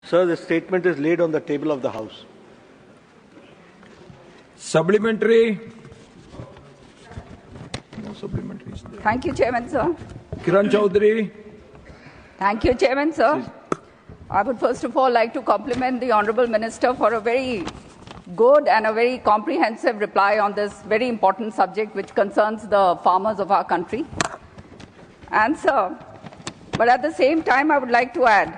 Sir, the statement is laid on the table of the House. Supplementary? No supplementary. Thank you, Chairman, sir. Kiran Chaudhary? Thank you, Chairman, sir. I would first of all like to compliment the Honourable Minister for a very good and a very comprehensive reply on this very important subject which concerns the farmers of our country. And, sir, but at the same time, I would like to add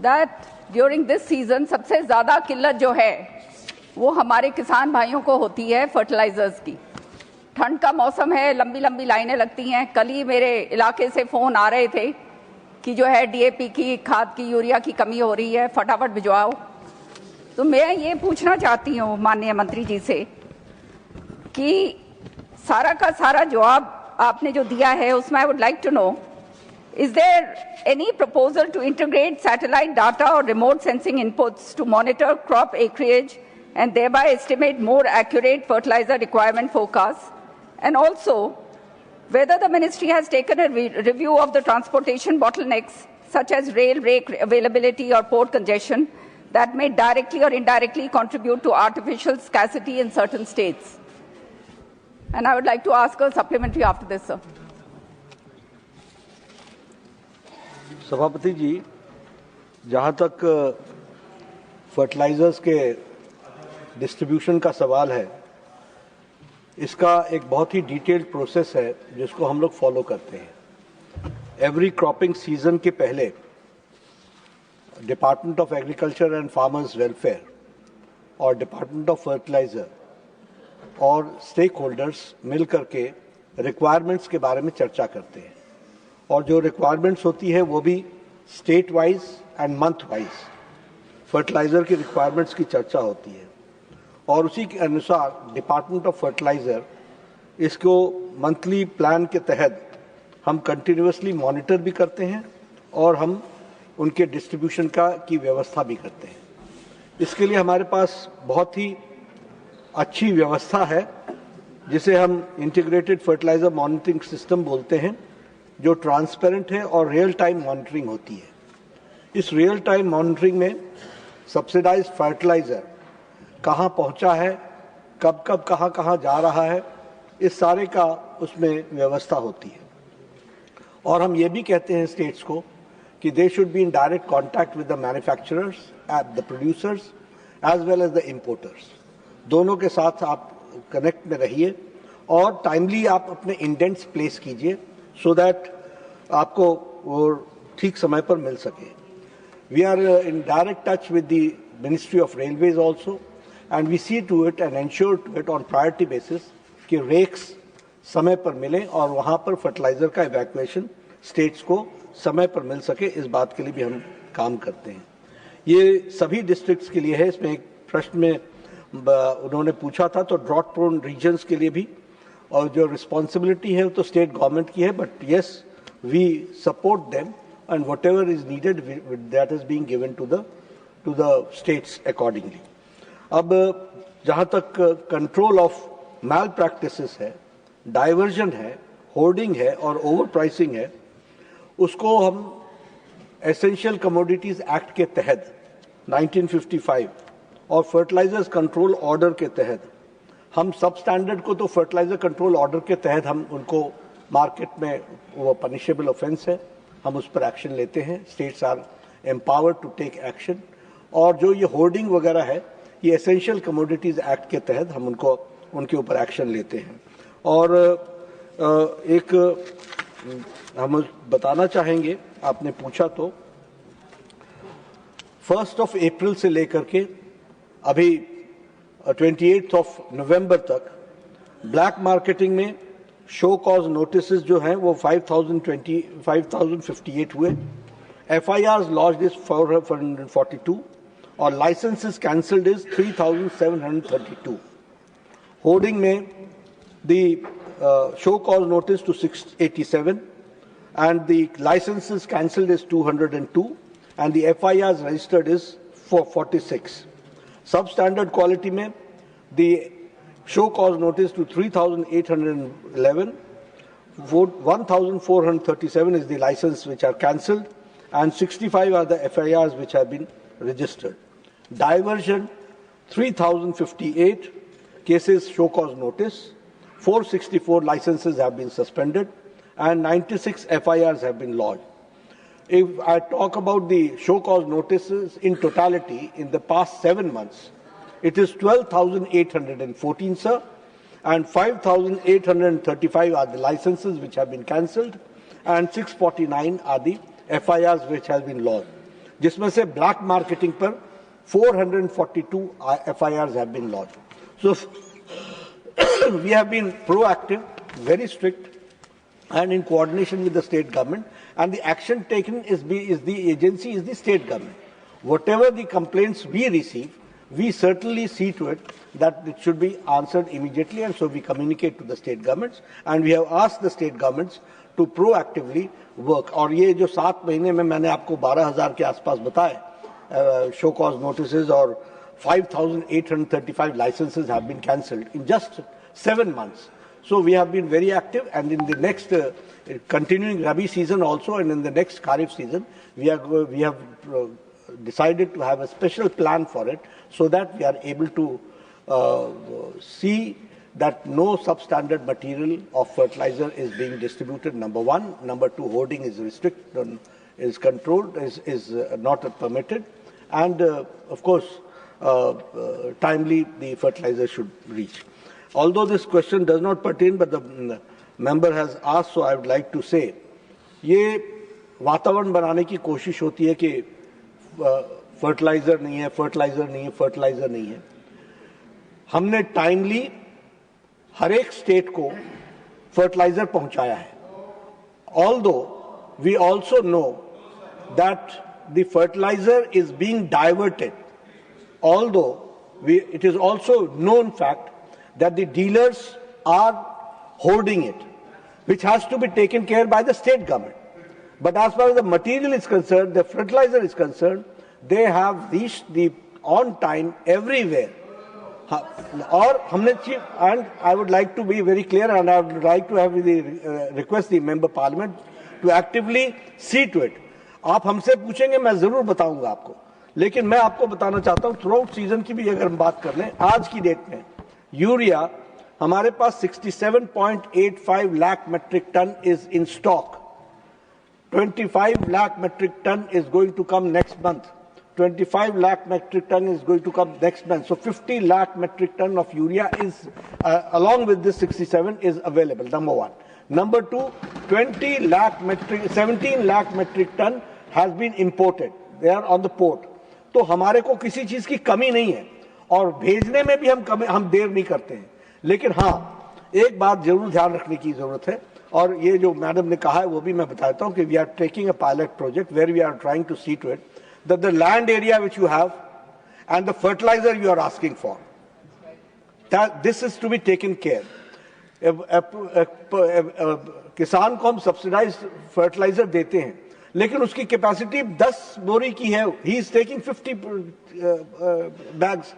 that during this season, सबसे ज़्यादा किल्लत जो है, वो हमारे किसान भाइयों को होती है फर्टिलाइजर्स की. ठंड का मौसम है, लंबी लंबी लाइनें लगती हैं. कल ही मेरे इलाके से फ़ोन आ रहे थे कि जो है डीएपी की, खाद की, यूरिया की कमी हो रही है, फटाफट भिजवाओ. तो मैं ये पूछना चाहती हूँ माननीय मंत्री जी से कि सारा का सारा जवाब आपने जो दिया है उसमें I would like to know, is there any proposal to integrate satellite data or remote sensing inputs to monitor crop acreage and thereby estimate more accurate fertilizer requirement forecasts? And also, whether the ministry has taken a review of the transportation bottlenecks such as rail rake availability or port congestion that may directly or indirectly contribute to artificial scarcity in certain states. And I would like to ask a supplementary after this, sir. सभापति जी, जहाँ तक fertilisers के distribution का सवाल है, इसका एक बहुत ही डिटेल्ड प्रोसेस है जिसको हम लोग फॉलो करते हैं. एवरी क्रॉपिंग सीजन के पहले department of agriculture and farmers welfare और डिपार्टमेंट ऑफ फर्टिलाइजर और स्टेक होल्डर्स मिल करके रिक्वायरमेंट्स के बारे में चर्चा करते हैं, और जो रिक्वायरमेंट्स होती है वो भी state wise and month wise fertiliser की रिक्वायरमेंट्स की चर्चा होती है, और उसी के अनुसार डिपार्टमेंट ऑफ फर्टिलाइजर इसको मंथली प्लान के तहत हम कंटिन्यूअसली मॉनिटर भी करते हैं और हम उनके डिस्ट्रीब्यूशन की व्यवस्था भी करते हैं. इसके लिए हमारे पास बहुत ही अच्छी व्यवस्था है जिसे हम इंटीग्रेटेड फर्टिलाइजर मॉनिटरिंग सिस्टम बोलते हैं, जो ट्रांसपेरेंट है और रियल टाइम मॉनिटरिंग होती है. इस रियल टाइम मॉनिटरिंग में सब्सिडाइज्ड फर्टिलाइजर कहाँ पहुँचा है, कब कब कहाँ कहाँ जा रहा है, इस सारे का उसमें व्यवस्था होती है. और हम ये भी कहते हैं स्टेट्स को कि they should be in direct contact with the manufacturers, the producers as well as the importers. दोनों के साथ आप कनेक्ट में रहिए और टाइमली आप अपने इंडेंट्स प्लेस कीजिए so that आपको वो ठीक समय पर मिल सके. We are in direct touch with the Ministry of Railways also, and we see to it and ensure to it on priority basis कि रेक्स समय पर मिले और वहाँ पर फर्टिलाइजर का इवैक्यूएशन स्टेट्स को समय पर मिल सके. इस बात के लिए भी हम काम करते हैं. ये सभी डिस्ट्रिक्ट्स के लिए है. इसमें एक प्रश्न में उन्होंने पूछा था, तो ड्रॉट प्रोन रीजन्स के लिए भी, और जो रिस्पॉन्सिबिलिटी है तो स्टेट गवर्नमेंट की है, but yes we support them and whatever is needed that is being given to the states accordingly. अब जहाँ तक कंट्रोल ऑफ मैल प्रैक्टिसेस है, डाइवर्जन है, होर्डिंग है और ओवर प्राइसिंग है, उसको हम एसेंशियल कमोडिटीज एक्ट के तहत 1955 और फर्टिलाइजर्स कंट्रोल ऑर्डर के तहत हम सब स्टैंडर्ड को, तो फर्टिलाइजर कंट्रोल ऑर्डर के तहत हम उनको मार्केट में, वो पनिशेबल ऑफेंस है, हम उस पर एक्शन लेते हैं. States are empowered to take action. और जो ये होर्डिंग वगैरह है, ये एसेंशियल कमोडिटीज एक्ट के तहत हम उनके ऊपर एक्शन लेते हैं. और एक हम बताना चाहेंगे, आपने पूछा तो 1 अप्रैल से लेकर के अभी 28 नवंबर तक ब्लैक मार्केटिंग में शो कॉज नोटिसेस जो हैं वो 5058 हुए. FIRs लॉन्च्ड इज 442 और लाइसेंसेस कैंसल्ड इज 3732. होर्डिंग में the show cause notice to 687 and the licenses cancelled is 202 and the FIRs registered is 446. Substandard quality में the show cause notice to 3811, 1437 is the license which are cancelled and 65 are the FIRs which have been registered. Diversion, 3,058 cases show cause notice, 464 licenses have been suspended, and 96 FIRs have been lodged. If I talk about the show cause notices in totality in the past 7 months, it is 12,814, sir, and 5,835 are the licenses which have been cancelled, and 649 are the FIRs which have been lodged. जिसमें से black marketing पर 442 FIRs have been lodged. So we have been proactive, very strict, and in coordination with the state government. And the action taken is the state government. Whatever the complaints we receive, we certainly see to it that it should be answered immediately, and so we communicate to the state governments, and we have asked the state governments to proactively work. और ये जो 7 महीने में मैंने आपको 12,000 के आसपास बताए show cause notices और 5,835 licenses have been cancelled in just 7 months. So we have been very active, and in the next continuing Rabi season also, and in the next Kharif season, we have decided to have a special plan for it, so that we are able to see that no substandard material of fertilizer is being distributed, number one. Number two, hoarding is restricted, is controlled, is not permitted. And of course, timely the fertilizer should reach. Although this question does not pertain, but the member has asked, so I would like to say, ये वातावरण बनाने की कोशिश होती है कि fertiliser नहीं है, फर्टिलाइजर नहीं है, फर्टिलाइजर नहीं है. हमने टाइमली हर एक स्टेट को फर्टिलाइजर पहुंचाया है. Although we also know that the fertilizer is being diverted, although it is also known fact that the dealers are hoarding it, which has to be taken care by the state government. But as far as the material is concerned, the fertilizer is concerned, they have reached the on time everywhere. और हमने and I would like to be very clear, and I would like to have request the member parliament to actively see to it. आप हमसे पूछेंगे, मैं जरूर बताऊंगा आपको, लेकिन मैं आपको बताना चाहता हूं थ्रूआउट सीजन की भी अगर हम बात कर लें, आज की डेट में यूरिया हमारे पास 67.85 lakh metric tonne is in stock. 25 lakh metric ton is going to come next month. 25 lakh metric ton is going to come next month. So 50 lakh metric ton of urea is, along with this 67, is available, number one. Number two, 17 lakh metric ton has been imported. They are on the port. तो हमारे को किसी चीज की कमी नहीं है, और भेजने में भी हम देर नहीं करते हैं. लेकिन हाँ, एक बात जरूर ध्यान रखने की जरूरत है, और ये जो मैडम ने कहा है वो भी मैं बताता हूं कि we are taking a pilot project where we are trying to see to it that the land area which you have and the fertiliser you are asking for, that this is to be taken care. किसान को हम subsidise fertiliser देते हैं, लेकिन उसकी capacity 10 बोरी की है, ही इज टेकिंग 50 बैग्स.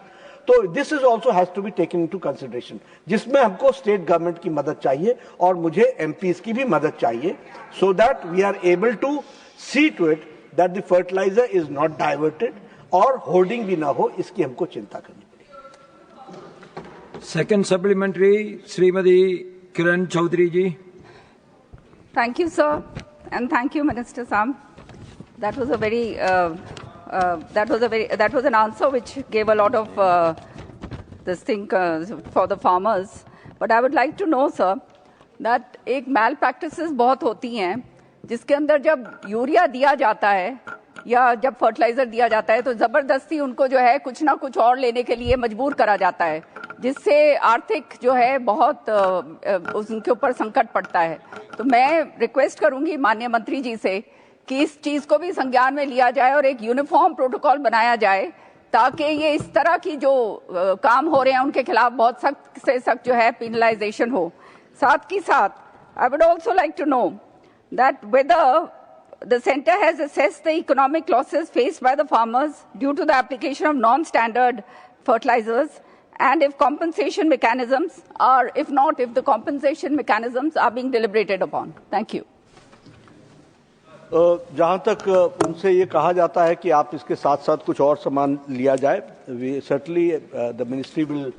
तो this is also has to be taken into consideration, जिसमें हमको स्टेट गवर्नमेंट की मदद चाहिए और मुझे एमपीज की भी मदद चाहिए, so that we are able to see to it that the fertiliser is not diverted और होर्डिंग भी ना हो. इसकी हमको चिंता करनी पड़ेगी. Second supplementary, Shrimati Kiran Chaudhary ji. Thank you, sir, and thank you, Minister Sam. That was a very that was an answer which gave a lot of this thing for the farmers. But I would like to know, sir, that एक malpractices बहुत होती हैं, जिसके अंदर जब urea दिया जाता है या जब फर्टिलाइजर दिया जाता है तो जबरदस्ती उनको जो है कुछ ना कुछ और लेने के लिए मजबूर करा जाता है, जिससे आर्थिक जो है बहुत उनके ऊपर संकट पड़ता है. तो मैं रिक्वेस्ट करूंगी माननीय मंत्री जी से कि इस चीज को भी संज्ञान में लिया जाए और एक यूनिफॉर्म प्रोटोकॉल बनाया जाए, ताकि ये इस तरह की जो काम हो रहे हैं उनके खिलाफ बहुत सख्त से सख्त जो है पेनलाइजेशन हो. साथ ही साथ I would also like to know that whether the center has assessed the economic losses faced by the farmers due to the application of non-standard fertilizers, and if compensation mechanisms are, if not, if the compensation mechanisms are being deliberated upon. Thank you. जहां तक उनसे ये कहा जाता है कि आप इसके साथ साथ कुछ और सामान लिया जाए, we certainly the ministry will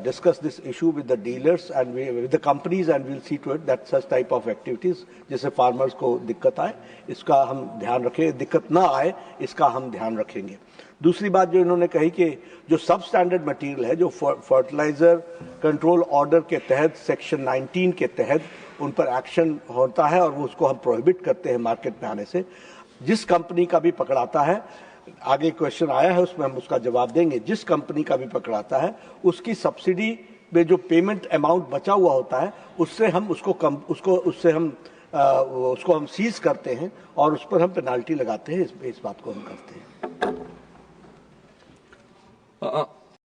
discuss this issue with the dealers and with the companies, and we'll see to it that such type of activities जिससे farmers को दिक्कत आए इसका हम ध्यान रखें, दिक्कत ना आए इसका हम ध्यान रखेंगे। दूसरी बात जो इन्होंने कही कि जो सब स्टैंडर्ड मटेरियल है, जो फर्टिलाइजर कंट्रोल ऑर्डर के तहत सेक्शन 19 के तहत उन पर एक्शन होता है और वो उसको हम प्रोहिबिट करते हैं मार्केट में आने से, जिस कंपनी का भी पकड़ाता है, आगे क्वेश्चन आया है उसमें हम उसका जवाब देंगे, जिस कंपनी का भी पकड़ाता है उसकी सब्सिडी में जो पेमेंट अमाउंट बचा हुआ होता है उससे हम उसको हम सीज करते हैं और उस पर हम पेनाल्टी लगाते हैं। इस बात को हम करते हैं।